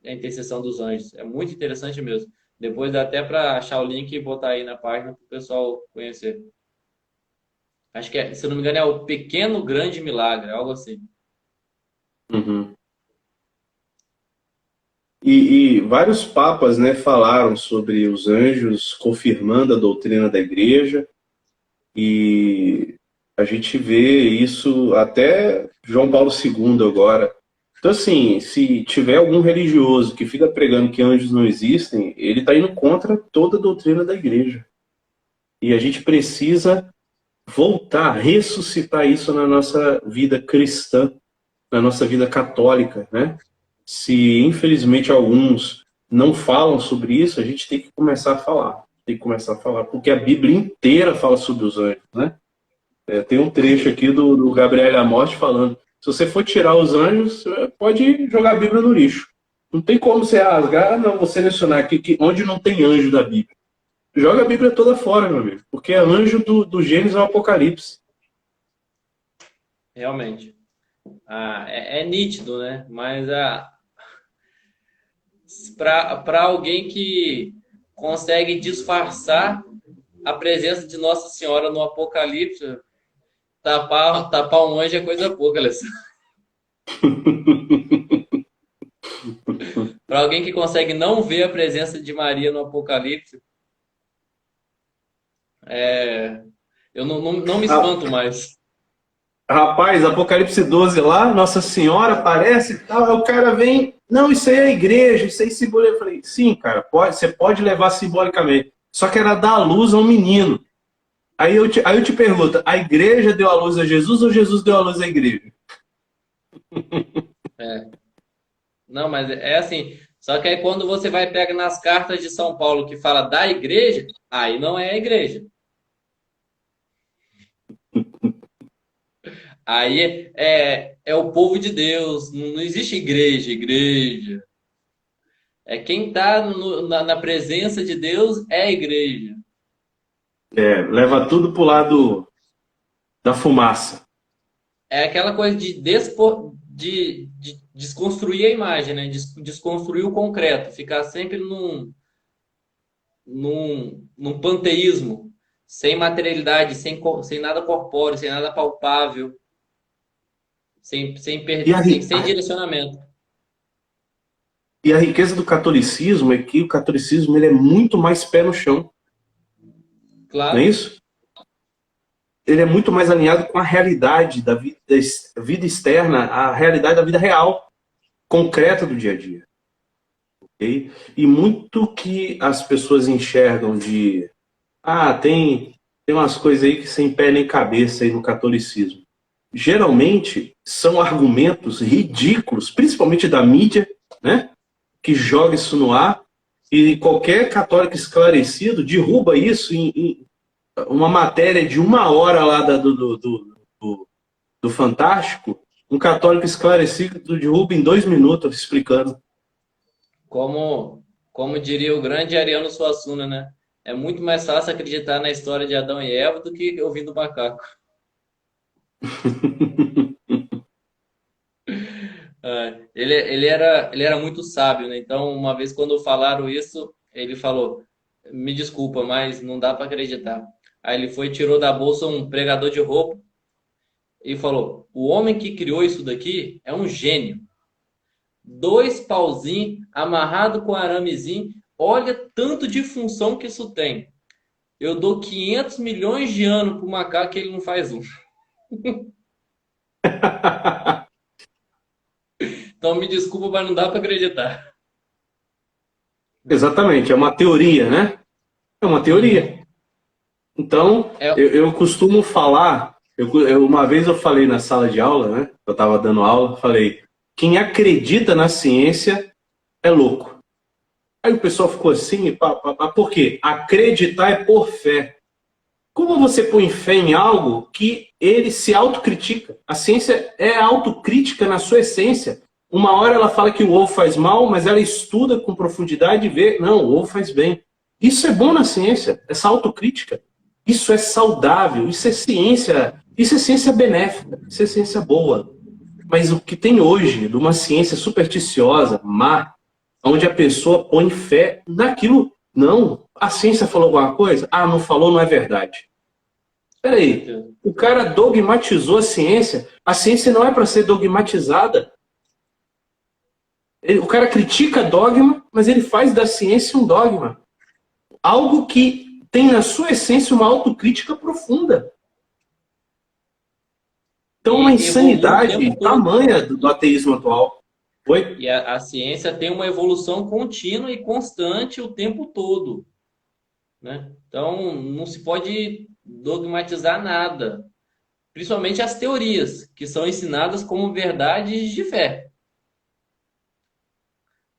intercessão dos anjos. É muito interessante mesmo. Depois dá até para achar o link e botar aí na página para o pessoal conhecer. Acho que, se eu não me engano, é o Pequeno Grande Milagre, algo assim. Uhum. E vários papas, né, falaram sobre os anjos, confirmando a doutrina da igreja, e a gente vê isso até João Paulo II agora. Então, assim, se tiver algum religioso que fica pregando que anjos não existem, ele está indo contra toda a doutrina da igreja. E a gente precisa voltar, ressuscitar isso na nossa vida cristã, na nossa vida católica, né? Se infelizmente alguns não falam sobre isso, a gente tem que começar a falar. Tem que começar a falar, porque a Bíblia inteira fala sobre os anjos, né? Tem um trecho aqui do Gabriel Amorte falando: se você for tirar os anjos, você pode jogar a Bíblia no lixo. Não tem como você rasgar, não, vou selecionar aqui onde não tem anjo da Bíblia. Joga a Bíblia toda fora, meu amigo, porque é anjo do Gênesis ao Apocalipse. Realmente. É nítido, né? Mas para alguém que consegue disfarçar a presença de Nossa Senhora no Apocalipse, tapar um anjo é coisa pouca, Alessandro. Para alguém que consegue não ver a presença de Maria no Apocalipse, eu não me Ah, espanto mais. rapaz, Apocalipse 12 lá, Nossa Senhora aparece e tal, aí o cara vem, não, isso aí é a igreja, isso aí simboliza. Eu falei, sim, cara, você pode levar simbolicamente, só que era dar luz a um menino. Aí eu te pergunto, a igreja deu a luz a Jesus ou Jesus deu a luz à igreja? É. Não, mas é assim. Só que aí quando você vai pegar nas cartas de São Paulo que fala da igreja, aí não é a igreja. Aí é o povo de Deus. Não existe igreja. É quem está na presença de Deus é a igreja. Leva tudo pro lado da fumaça. É aquela coisa de desconstruir a imagem, né? Desconstruir o concreto, ficar sempre num panteísmo, sem materialidade, sem nada corpóreo, sem nada palpável, E a, sem direcionamento. e a riqueza do catolicismo é que o catolicismo ele é muito mais pé no chão, não é Claro, isso? Ele é muito mais alinhado com a realidade da vida externa, a realidade da vida real, concreta do dia a dia. Okay? E muito que as pessoas enxergam de tem umas coisas aí que sem pé nem cabeça aí no catolicismo. Geralmente são argumentos ridículos, principalmente da mídia, né? Que joga isso no ar, e qualquer católico esclarecido derruba isso em uma matéria de 1 hora lá do Fantástico. Um católico esclarecido derruba em 2 minutos explicando. como diria o grande Ariano Suassuna, né? É muito mais fácil acreditar na história de Adão e Eva do que ouvindo o macaco. Ele era muito sábio, né? Então, uma vez quando falaram isso, ele falou: Me desculpa, mas não dá para acreditar. Aí ele foi e tirou da bolsa um pregador de roupa e falou: O homem que criou isso daqui é um gênio. dois pauzinhos amarrado com aramezinho. Olha tanto de função que isso tem. Eu dou 500 milhões de anos pro macaco que ele não faz um. Então me desculpa, mas não dá para acreditar. Exatamente, é uma teoria, né? É uma Uhum. teoria. Então, É, eu costumo falar, uma vez eu falei na sala de aula, né? Eu estava dando aula, falei, quem acredita na ciência é louco. Aí o pessoal ficou assim, por quê? Acreditar é por fé. Como você põe fé em algo que ele se autocritica? A ciência é autocrítica na sua essência. Uma hora ela fala que o ovo faz mal, mas ela estuda com profundidade e vê, não, o ovo faz bem. Isso é bom na ciência, essa autocrítica. Isso é saudável, isso é ciência benéfica, isso é ciência boa. Mas o que tem hoje de uma ciência supersticiosa, má, onde a pessoa põe fé naquilo, não, a ciência falou alguma coisa? Ah, não falou, não é verdade. com Peraí, certeza. o cara dogmatizou a ciência não é para ser dogmatizada. O cara critica dogma, mas ele faz da ciência um dogma. Algo que tem na sua essência uma autocrítica profunda. Então, uma E evolui o tempo insanidade todo. tamanha do ateísmo atual. Oi? E a ciência tem uma evolução contínua e constante o tempo todo, né? Então, não se pode dogmatizar nada, principalmente as teorias, que são ensinadas como verdades de fé.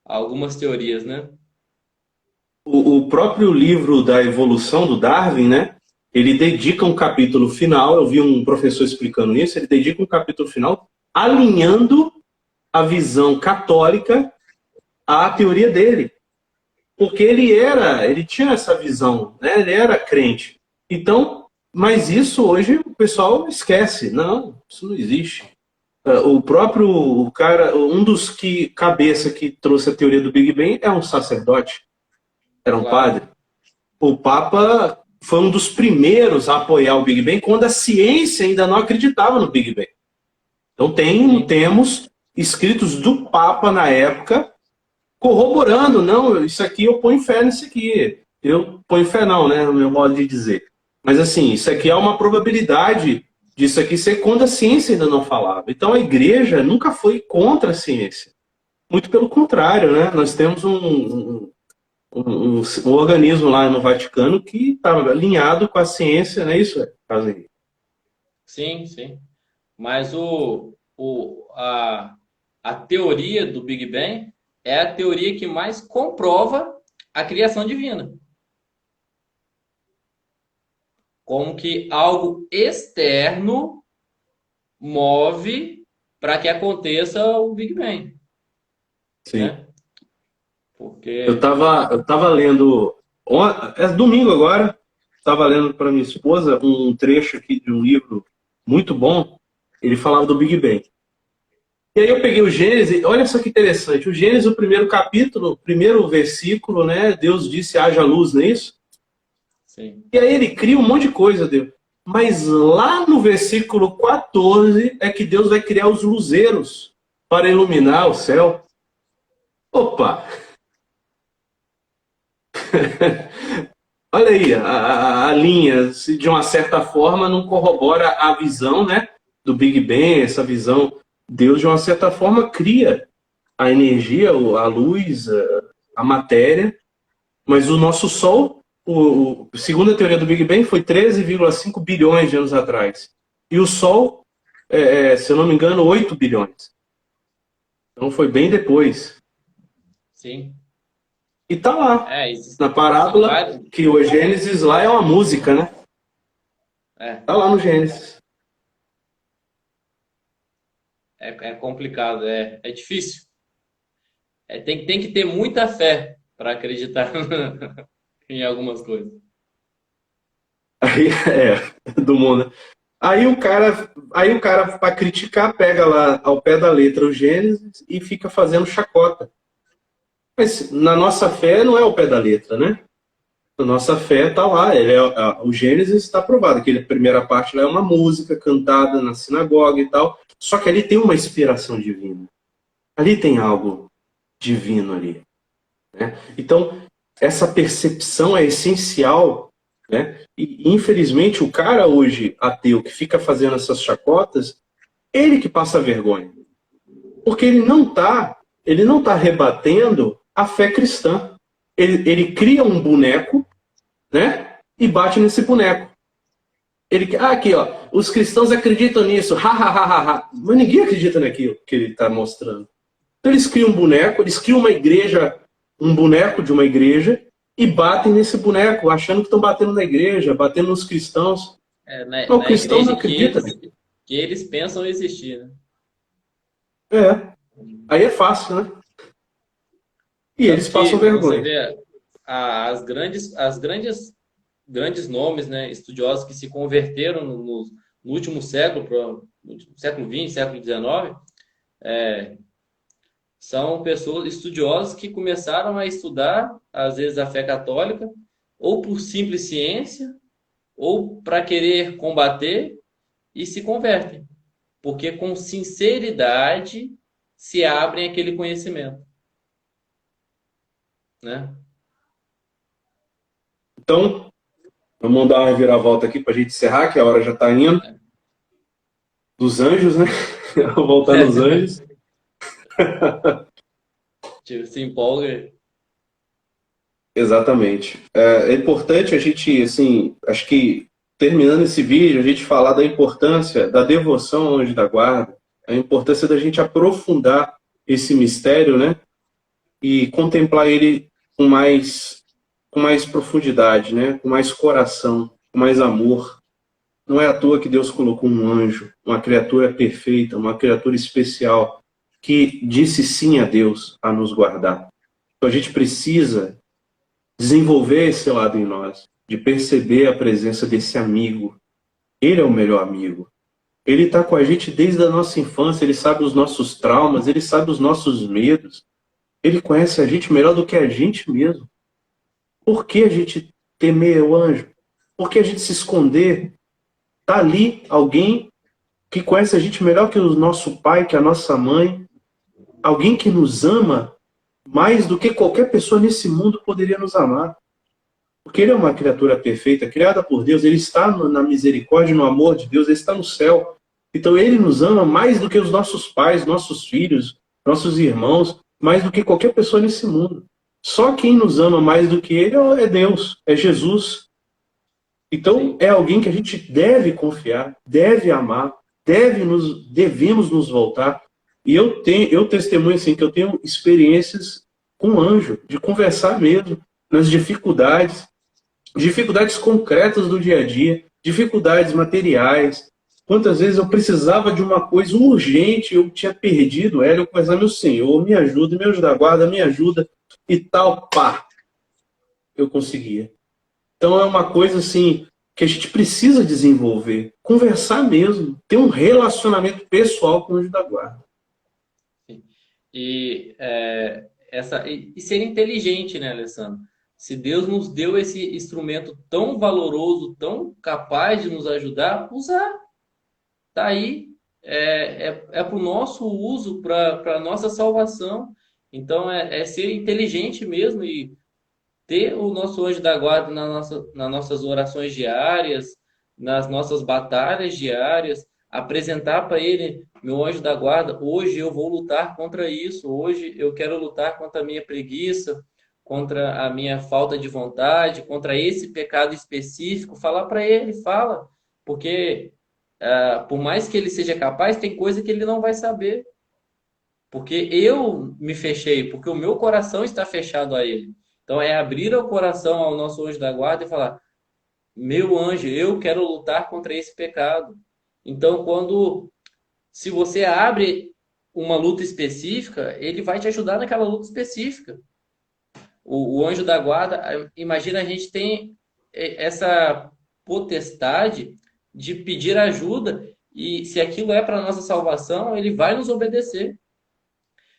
Algumas teorias, né? O próprio livro da evolução do Darwin, né? Ele dedica um capítulo final, eu vi um professor explicando isso, ele dedica um capítulo final alinhando a visão católica à teoria dele. Porque ele tinha essa visão, né? Ele era crente. Então, mas isso hoje o pessoal esquece. Não, isso não existe. O próprio o cara, um dos que cabeça que trouxe a teoria do Big Bang é um sacerdote, era um padre. Claro. O Papa foi um dos primeiros a apoiar o Big Bang quando a ciência ainda não acreditava no Big Bang. Então Sim, temos escritos do Papa na época corroborando, não, isso aqui eu ponho fé nisso aqui. Eu ponho fé não, né, no meu modo de dizer. Mas assim, isso aqui é uma probabilidade disso aqui ser quando a ciência ainda não falava. Então a igreja nunca foi contra a ciência. Muito pelo contrário, né? Nós temos um organismo lá no Vaticano que está alinhado com a ciência, não é isso, Caso Henrique? sim, sim. Mas a teoria do Big Bang é a teoria que mais comprova a criação divina. Como que algo externo move para que aconteça o Big Bang, Sim. né? Eu Porque, estava eu tava lendo, é domingo agora, estava lendo para minha esposa um trecho aqui de um livro muito bom, ele falava do Big Bang. E aí eu peguei o Gênesis, olha só que interessante, o Gênesis, o primeiro capítulo, o primeiro versículo, né? Deus disse, haja luz, não é isso? sim, E aí ele cria um monte de coisa, Deus. Mas lá no versículo 14 é que Deus vai criar os luzeiros para iluminar o céu. Opa! Olha aí, a linha, se de uma certa forma não corrobora a visão, né, do Big Bang, essa visão, Deus de uma certa forma cria a energia, a luz, a matéria, mas o nosso Sol, segundo a teoria do Big Bang, foi 13,5 bilhões de anos atrás. E o Sol, se eu não me engano, 8 bilhões. Então foi bem depois. sim. E tá lá, na Existem parábola, vários. que o Gênesis lá é uma música, né? É, Tá lá no Gênesis. é complicado, é difícil. Tem que ter muita fé para acreditar em algumas coisas. Aí, do mundo. Aí o cara para criticar, pega lá ao pé da letra o Gênesis e fica fazendo chacota. Mas na nossa fé não é ao pé da letra, né? A nossa fé está lá, o Gênesis está provado, que a primeira parte lá é uma música cantada na sinagoga e tal, só que ali tem uma inspiração divina. Ali tem algo divino ali, né? Então, essa percepção é essencial, né? E, infelizmente, o cara hoje, ateu, que fica fazendo essas chacotas, ele que passa vergonha. Porque ele não tá rebatendo a fé cristã. Ele cria um boneco, né? E bate nesse boneco. Aqui, ó, os cristãos acreditam nisso, ha, ha, ha, ha, ha. Mas ninguém acredita naquilo que ele está mostrando. Então eles criam um boneco, eles criam uma igreja, um boneco de uma igreja, e batem nesse boneco, achando que estão batendo na igreja, batendo nos cristãos. Mas o Na cristão não igreja acredita. que eles pensam existir, né? É. Aí é fácil, né? E Tanto eles passam que você vergonha. vê grandes nomes, né, estudiosos que se converteram no último século, no século XX, século XIX, são pessoas estudiosas que começaram a estudar, às vezes, a fé católica, ou por simples ciência, ou para querer combater, e se convertem, porque com sinceridade se abrem aquele conhecimento, né? Então, vamos dar uma reviravolta aqui para a gente encerrar, que a hora já está indo. Dos anjos, né? Voltar nos anjos. Tipo, se empolga. Exatamente. É importante a gente, assim, acho que terminando esse vídeo, a gente falar da importância da devoção ao anjo da guarda, a importância da gente aprofundar esse mistério, né? E contemplar ele com mais profundidade, né? Com mais coração, com mais amor. Não é à toa que Deus colocou um anjo, uma criatura perfeita, uma criatura especial, que disse sim a Deus a nos guardar. Então a gente precisa desenvolver esse lado em nós, de perceber a presença desse amigo. Ele é o melhor amigo. Ele está com a gente desde a nossa infância, ele sabe os nossos traumas, ele sabe os nossos medos. Ele conhece a gente melhor do que a gente mesmo. Por que a gente temer o anjo? Por que a gente se esconder? Está ali alguém que conhece a gente melhor que o nosso pai, que a nossa mãe. Alguém que nos ama mais do que qualquer pessoa nesse mundo poderia nos amar. Porque ele é uma criatura perfeita, criada por Deus, ele está na misericórdia, no amor de Deus, ele está no céu. Então ele nos ama mais do que os nossos pais, nossos filhos, nossos irmãos, mais do que qualquer pessoa nesse mundo. Só quem nos ama mais do que ele é Deus, é Jesus. Então Sim. é alguém que a gente deve confiar, deve amar, devemos nos voltar. E eu testemunho assim que eu tenho experiências com anjo, de conversar mesmo nas dificuldades concretas do dia a dia, dificuldades materiais. Quantas vezes eu precisava de uma coisa urgente, eu tinha perdido ela, eu conversava, meu Senhor, me ajuda, meu anjo da guarda, me ajuda, e tal, pá, eu conseguia. Então é uma coisa assim que a gente precisa desenvolver, conversar mesmo, ter um relacionamento pessoal com o anjo da guarda. E, e ser inteligente, né, Alessandro? Se Deus nos deu esse instrumento tão valoroso, tão capaz de nos ajudar, usar. Tá aí. Para o nosso uso, para a nossa salvação. Então, é ser inteligente mesmo e ter o nosso anjo da guarda nas nossas orações diárias, nas nossas batalhas diárias, apresentar para ele, meu anjo da guarda, hoje eu vou lutar contra isso, hoje eu quero lutar contra a minha preguiça, contra a minha falta de vontade, contra esse pecado específico, falar para ele, fala, porque por mais que ele seja capaz, tem coisa que ele não vai saber, porque eu me fechei, porque o meu coração está fechado a ele. Então é abrir o coração ao nosso anjo da guarda e falar: meu anjo, eu quero lutar contra esse pecado. Então, se você abre uma luta específica, ele vai te ajudar naquela luta específica. O anjo da guarda, imagina, a gente tem essa potestade de pedir ajuda e se aquilo é para nossa salvação, ele vai nos obedecer.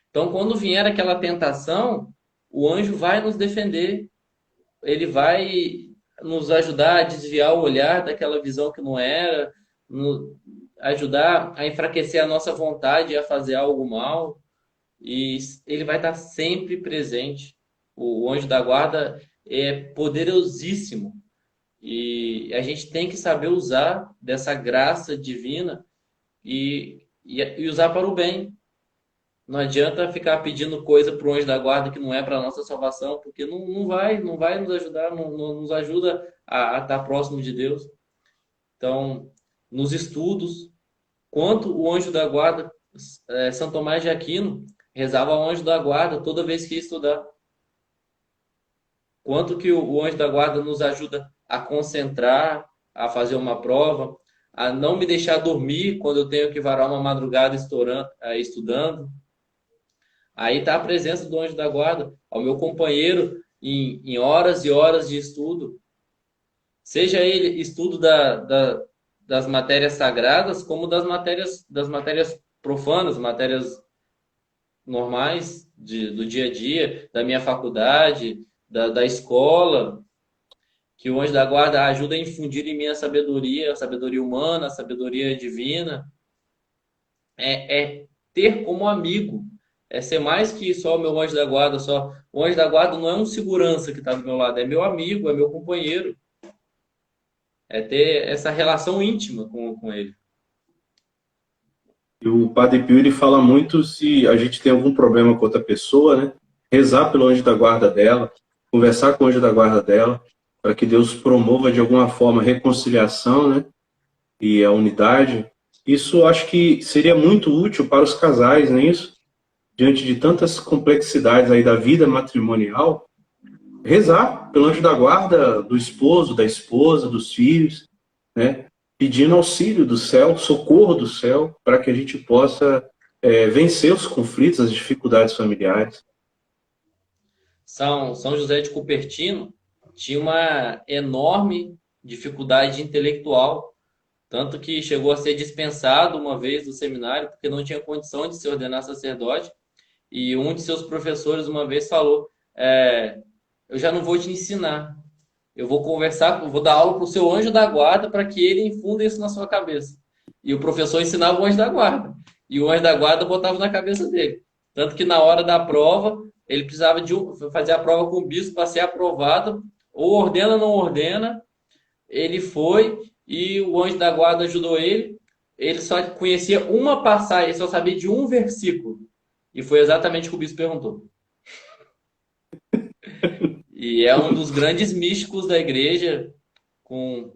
Então, quando vier aquela tentação, o anjo vai nos defender, ele vai nos ajudar a desviar o olhar daquela visão que não era, ajudar a enfraquecer a nossa vontade a fazer algo mal. e ele vai estar sempre presente. O anjo da guarda é poderosíssimo e a gente tem que saber usar dessa graça divina e usar para o bem. Não adianta ficar pedindo coisa para o anjo da guarda que não é para a nossa salvação, porque não vai nos ajudar, não nos ajuda a estar próximo de Deus. Então, nos estudos, quanto o anjo da guarda, São Tomás de Aquino, rezava ao anjo da guarda toda vez que ia estudar. Quanto que o anjo da guarda nos ajuda a concentrar, a fazer uma prova, a não me deixar dormir quando eu tenho que varar uma madrugada estudando. Aí está a presença do anjo da guarda, ao meu companheiro em horas e horas de estudo. Seja ele estudo das matérias sagradas, como das matérias profanas, matérias normais do dia a dia, da minha faculdade, da escola, que o anjo da guarda ajuda a infundir em mim a sabedoria humana, a sabedoria divina. É ter como amigo, é ser mais que só o meu anjo da guarda, só. O anjo da guarda não é um segurança que está do meu lado, é meu amigo, é meu companheiro. É ter essa relação íntima com ele. E o Padre Pio, ele fala muito se a gente tem algum problema com outra pessoa, né? Rezar pelo anjo da guarda dela, conversar com o anjo da guarda dela, para que Deus promova de alguma forma a reconciliação, né? E a unidade. Isso acho que seria muito útil para os casais, não é isso? Diante de tantas complexidades aí da vida matrimonial, rezar pelo anjo da guarda do esposo, da esposa, dos filhos, né? Pedindo auxílio do céu, socorro do céu, para que a gente possa vencer os conflitos, as dificuldades familiares. São José de Cupertino tinha uma enorme dificuldade intelectual, tanto que chegou a ser dispensado uma vez do seminário, porque não tinha condição de se ordenar sacerdote, e um de seus professores uma vez falou, eu já não vou te ensinar, eu vou conversar, eu vou dar aula para o seu anjo da guarda para que ele infunda isso na sua cabeça. E o professor ensinava o anjo da guarda. E o anjo da guarda botava na cabeça dele. Tanto que na hora da prova, ele precisava fazer a prova com o bispo para ser aprovado. Ou ordena ou não ordena. Ele foi e o anjo da guarda ajudou ele. Ele só conhecia uma passagem, ele só sabia de um versículo. E foi exatamente o que o bispo perguntou. E é um dos grandes místicos da igreja, com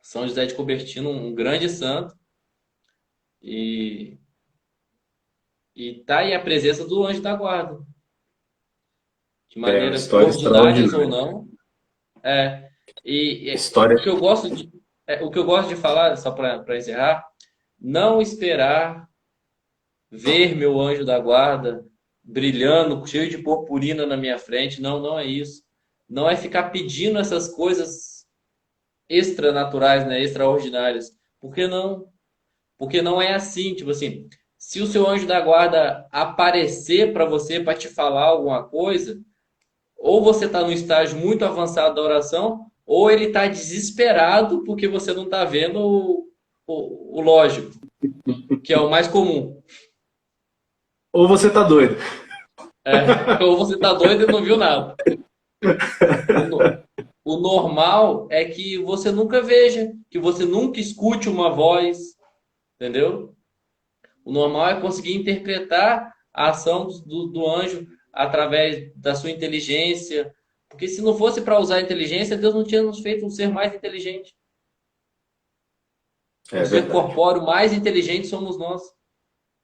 São José de Cupertino, um grande santo. E tá aí a presença do anjo da guarda. De maneiras ordinárias ou não. História. O que eu gosto de falar, só para encerrar, não esperar ver meu anjo da guarda brilhando, cheio de purpurina na minha frente. Não, não é isso. Não é ficar pedindo essas coisas extranaturais, né, extraordinárias. Por que não? Porque não é assim, tipo assim, se o seu anjo da guarda aparecer para você para te falar alguma coisa, ou você está no estágio muito avançado da oração, ou ele está desesperado porque você não está vendo o lógico, que é o mais comum. Ou você está doido. Ou você está doido e não viu nada. O normal é que você nunca veja, que você nunca escute uma voz, entendeu? O normal é conseguir interpretar a ação do anjo através da sua inteligência, porque se não fosse para usar a inteligência, Deus não tinha nos feito um ser mais inteligente. O ser corpóreo mais inteligente somos nós.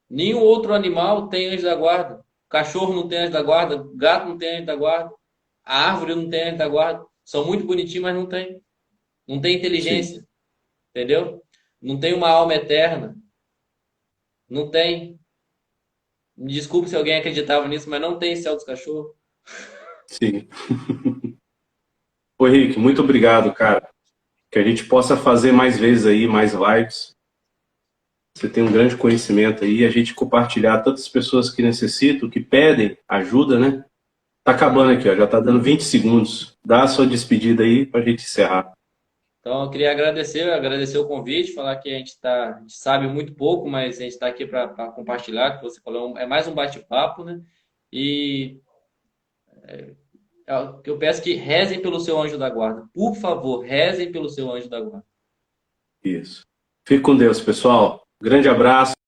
Nenhum outro animal tem anjo da guarda. O cachorro não tem anjo da guarda, o gato não tem anjo da guarda, a árvore não tem anjo da guarda. São muito bonitinhos, mas não tem. Não tem inteligência. Sim. Entendeu? Não tem uma alma eterna. Não tem. Me desculpe se alguém acreditava nisso, mas não tem céu dos cachorros. Sim. Ô, Henrique, muito obrigado, cara. Que a gente possa fazer mais vezes aí, mais lives. Você tem um grande conhecimento aí, a gente compartilhar tantas pessoas que necessitam, que pedem ajuda, né? Tá acabando aqui, ó, já tá dando 20 segundos. Dá a sua despedida aí pra gente encerrar. Então, eu queria agradecer o convite, falar que a gente sabe muito pouco, mas a gente está aqui para compartilhar, que você falou, é mais um bate-papo, né? E eu peço que rezem pelo seu anjo da guarda. Por favor, rezem pelo seu anjo da guarda. Isso. Fique com Deus, pessoal. Grande abraço.